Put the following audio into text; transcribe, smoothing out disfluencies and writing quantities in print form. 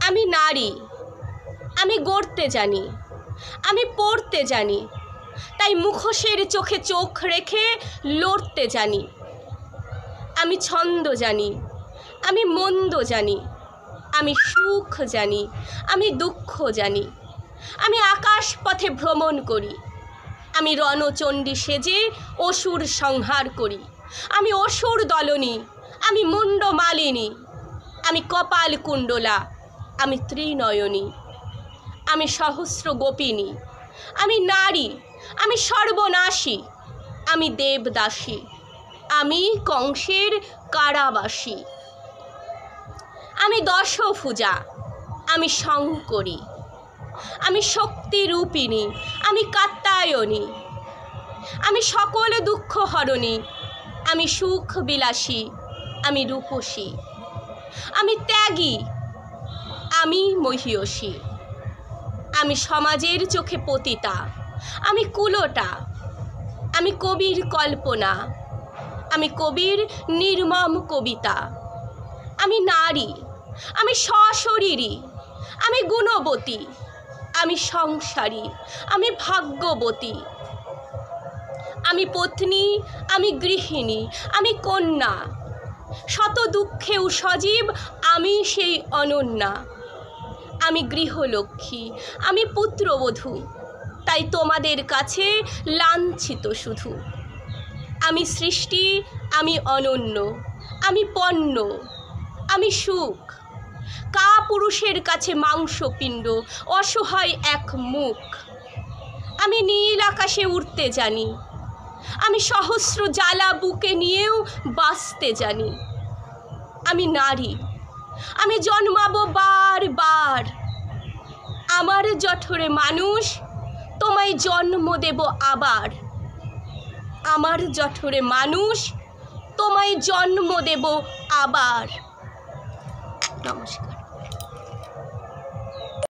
আমি নারী, আমি গড়তে জানি, আমি পড়তে জানি, তাই মুখোশের চোখে চোখ রেখে লড়তে জানি। আমি ছন্দ জানি, আমি মন্দ জানি, আমি সুখ জানি, আমি দুঃখ জানি। আমি আকাশ পথে ভ্রমণ করি, আমি রণচণ্ডী সেজে অসুর সংহার করি। আমি অসুর দলনী, আমি মুন্ড মালিনী, আমি কপাল কুণ্ডলা, আমি ত্রিনয়নী, আমি সহস্র গোপিনী, আমি নারী, আমি সর্বনাশী, আমি দেবদাসী, আমি কংসের কারাবাসী। আমি দশভুজা, আমি শঙ্করী, আমি শক্তিরূপিণী, আমি কাত্যায়নী, আমি সকল দুঃখ হরণী, আমি সুখ বিলাসী, আমি রূপসী, আমি ত্যাগী, আমি মহীয়সী, আমি সমাজের চোখে পতিতা, আমি কুলটা, আমি কবির কল্পনা, আমি কবির নির্মম কবিতা। আমি নারী, আমি সশরীরী, আমি গুণবতী, আমি সংসারী, আমি ভাগ্যবতী, আমি পত্নী, আমি গৃহিণী, আমি কন্যা, শত দুঃখেও সজীব আমি সেই অনন্যা। আমি গৃহলক্ষ্মী, আমি পুত্রবধূ, তাই তোমাদের কাছে লাঞ্ছিত শুধু। আমি সৃষ্টি, আমি অনন্য, আমি পণ্য, আমি সুখ, কাপুরুষের কাছে মাংসপিণ্ড, অসহায় এক মুখ। আমি নীল আকাশে উড়তে জানি, আমি সহস্র জ্বালা বুকে নিয়েও বাঁচতে জানি। আমি নারী, আমি জন্মাবো বারবার, আমার জঠরে মানুষ, তোমায় জন্ম দেব আবার। আমার জঠরে মানুষ, তোমায় জন্ম দেব আবার। নমস্কার।